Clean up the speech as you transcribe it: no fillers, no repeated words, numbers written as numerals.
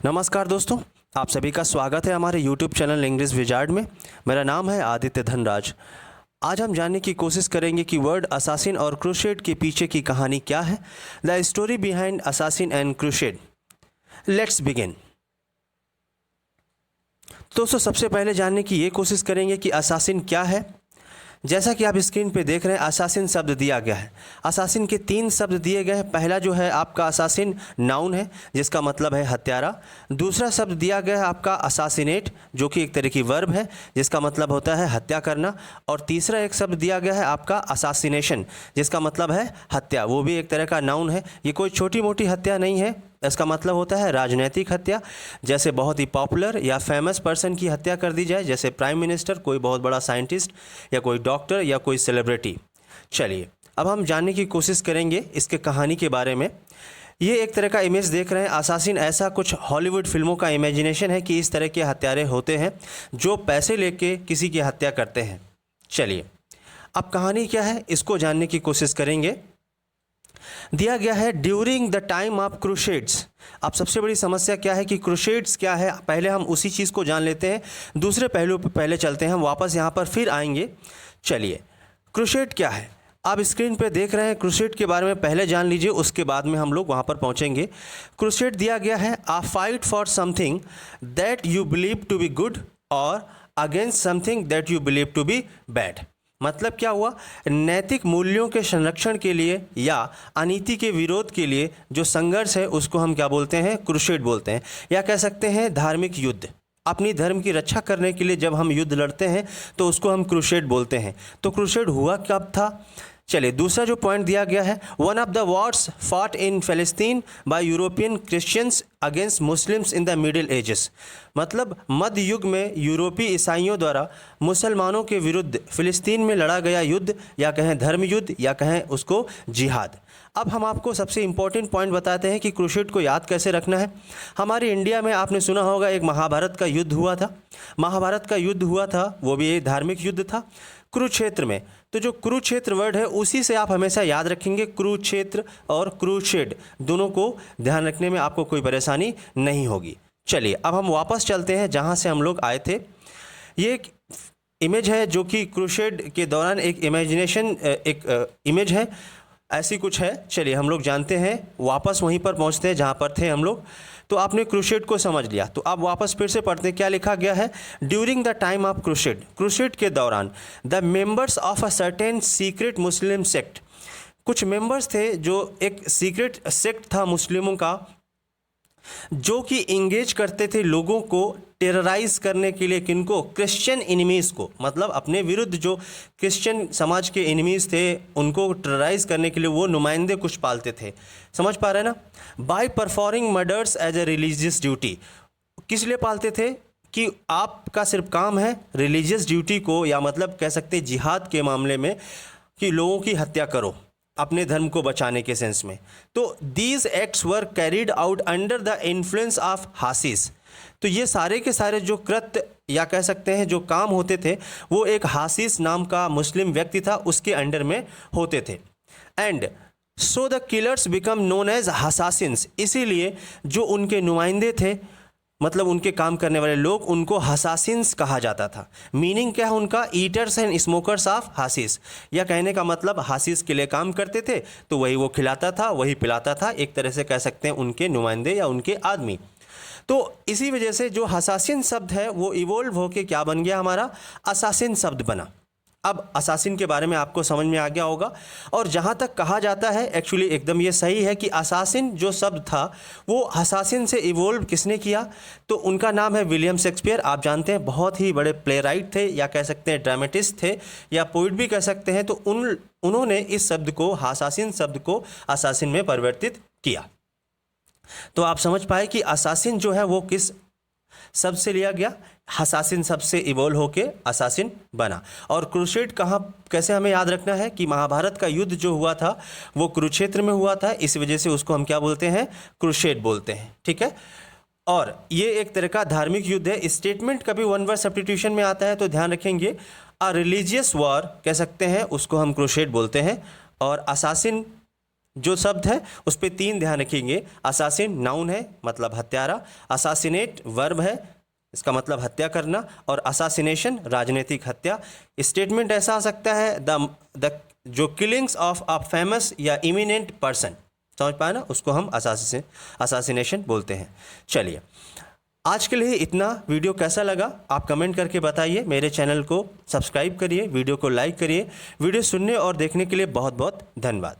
नमस्कार दोस्तों, आप सभी का स्वागत है हमारे YouTube चैनल इंग्लिश विजार्ड में। मेरा नाम है आदित्य धनराज। आज हम जानने की कोशिश करेंगे कि वर्ड असासिन और क्रूसेड के पीछे की कहानी क्या है। The story behind assassin and crusade. Let's begin. दोस्तों, सबसे पहले जानने की ये कोशिश करेंगे कि असासिन क्या है। जैसा कि आप स्क्रीन पे देख रहे हैं, असासिन शब्द दिया गया है। असासिन के 3 शब्द दिए गए हैं। पहला जो है आपका असासिन नाउन है, जिसका मतलब है हत्यारा। दूसरा शब्द दिया गया है आपका असासिनेट, जो कि एक तरह की वर्ब है, जिसका मतलब होता है हत्या करना। और तीसरा एक शब्द दिया गया है आपका असासिनेशन, जिसका मतलब है हत्या, वो भी एक तरह का नाउन है। ये कोई छोटी मोटी हत्या नहीं है, इसका मतलब होता है राजनैतिक हत्या। जैसे बहुत ही पॉपुलर या फेमस पर्सन की हत्या कर दी जाए, जैसे प्राइम मिनिस्टर, कोई बहुत बड़ा साइंटिस्ट, या कोई डॉक्टर, या कोई सेलिब्रिटी। चलिए, अब हम जानने की कोशिश करेंगे इसके कहानी के बारे में। ये एक तरह का इमेज देख रहे हैं, असासिन ऐसा कुछ हॉलीवुड फिल्मों का इमेजिनेशन है कि इस तरह के हत्यारे होते हैं जो पैसे लेके किसी की हत्या करते हैं। चलिए, अब कहानी क्या है इसको जानने की कोशिश करेंगे। दिया गया है during the time of crusades. अब सबसे बड़ी समस्या क्या है कि क्रूसेड्स क्या है, पहले हम उसी चीज़ को जान लेते हैं। दूसरे पहलू पर पहले चलते हैं, वापस यहाँ पर फिर आएंगे। चलिए, क्रूसेड क्या है आप स्क्रीन पे देख रहे हैं। क्रूसेड के बारे में पहले जान लीजिए, उसके बाद में हम लोग वहाँ पर पहुँचेंगे। क्रूसेड दिया गया है a fight for something that you believe to be good और against something that you believe to be bad. मतलब क्या हुआ, नैतिक मूल्यों के संरक्षण के लिए या अनीति के विरोध के लिए जो संघर्ष है उसको हम क्या बोलते हैं, क्रूसेड बोलते हैं। या कह सकते हैं धार्मिक युद्ध। अपनी धर्म की रक्षा करने के लिए जब हम युद्ध लड़ते हैं तो उसको हम क्रूसेड बोलते हैं। तो क्रूसेड हुआ कब था। चलिए, दूसरा जो पॉइंट दिया गया है, one of the Wars fought in Palestine bye European Christians against Muslims in the middle ages. मतलब मध्य युग में यूरोपीय ईसाइयों द्वारा मुसलमानों के विरुद्ध फ़िलिस्तीन में लड़ा गया युद्ध, या कहें धर्म युद्ध, या कहें उसको जिहाद। अब हम आपको सबसे इम्पॉर्टेंट पॉइंट बताते हैं कि क्रूसेड को याद कैसे रखना है। हमारे इंडिया में आपने सुना होगा एक महाभारत का युद्ध हुआ था। महाभारत का युद्ध हुआ था, वो भी एक धार्मिक युद्ध था कुरुक्षेत्र में। तो जो कुरुक्षेत्र वर्ड है उसी से आप हमेशा याद रखेंगे। कुरुक्षेत्र और क्रूसेड दोनों को ध्यान रखने में आपको कोई परेशानी नहीं होगी। चलिए, अब हम वापस चलते हैं जहां से हम लोग आए थे। ये एक इमेज है जो कि क्रूसेड के दौरान एक इमेजिनेशन इमेज है, ऐसी कुछ है। चलिए, हम लोग जानते हैं, वापस वहीं पर पहुंचते हैं जहां पर थे हम लोग। तो आपने क्रूसेड को समझ लिया, तो अब वापस फिर से पढ़ते हैं क्या लिखा गया है। During the time of crusade, crusade के दौरान the members of a certain secret Muslim sect, कुछ मेंबर्स थे जो एक सीक्रेट सेक्ट था मुस्लिमों का, जो कि इंगेज करते थे लोगों को टेरराइज करने के लिए। किनको, क्रिश्चियन एनिमीज़ को, मतलब अपने विरुद्ध जो क्रिश्चियन समाज के एनिमीज़ थे उनको टेरराइज करने के लिए वो नुमाइंदे कुछ पालते थे। समझ पा रहे हैं ना। By performing murders as a religious duty. किस लिए पालते थे कि आपका सिर्फ काम है रिलीजियस ड्यूटी को, या मतलब कह सकते हैं जिहाद के मामले में, कि लोगों की हत्या करो अपने धर्म को बचाने के सेंस में। तो these acts were carried out under the influence of hashish. तो ये सारे के सारे जो कृत्य या कह सकते हैं जो काम होते थे वो एक हासिस नाम का मुस्लिम व्यक्ति था, उसके अंडर में होते थे। And so the killers become known as hashashins. इसीलिए जो उनके नुमाइंदे थे, मतलब उनके काम करने वाले लोग, उनको हसासिन्स कहा जाता था। मीनिंग क्या है उनका, ईटर्स एंड स्मोकर्स ऑफ हासिस। या कहने का मतलब हासिस के लिए काम करते थे तो वही वो खिलाता था, वही पिलाता था। एक तरह से कह सकते हैं उनके नुमाइंदे या उनके आदमी। तो इसी वजह से जो हसासिन शब्द है वो इवोल्व होके क्या बन गया, हमारा असासिन शब्द बना। अब असासिन के बारे में आपको समझ में आ गया होगा। और जहाँ तक कहा जाता है, एक्चुअली एकदम ये सही है कि असासिन जो शब्द था वो हसासिन से इवोल्व किसने किया, तो उनका नाम है विलियम शेक्सपियर। आप जानते हैं बहुत ही बड़े प्ले राइट थे, या कह सकते हैं ड्रामेटिस्ट थे, या पोइट भी कह सकते हैं। तो उन्होंने इस शब्द को, हसासिन शब्द को असासिन में परिवर्तित किया। तो आप समझ पाए कि असासिन जो है वो किस शब्द से लिया गया, हसासिन शब्द से इवोल्व होके असासिन बना। और क्रूसेड कहाँ, कैसे हमें याद रखना है कि महाभारत का युद्ध जो हुआ था वो कुरुक्षेत्र में हुआ था, इस वजह से उसको हम क्या बोलते हैं, क्रूसेड बोलते हैं। ठीक है। और ये एक तरह का धार्मिक युद्ध है। स्टेटमेंट कभी वन वर्ड सब्स्टिट्यूशन में आता है तो ध्यान रखेंगे। अ रिलीजियस वॉर कह सकते हैं, उसको हम क्रूसेड बोलते हैं। और असासिन जो शब्द है उस पर 3 ध्यान रखेंगे। असासिन नाउन है, मतलब हत्यारा। असासिनेट वर्ब है, इसका मतलब हत्या करना। और असासिनेशन राजनीतिक हत्या। स्टेटमेंट ऐसा आ सकता है द जो किलिंग्स ऑफ अ फेमस या इमिनेंट पर्सन, समझ पाए ना, उसको हम असासिनेशन बोलते हैं। चलिए, आज के लिए इतना। वीडियो कैसा लगा आप कमेंट करके बताइए। मेरे चैनल को सब्सक्राइब करिए, वीडियो को लाइक करिए। वीडियो सुनने और देखने के लिए बहुत बहुत धन्यवाद।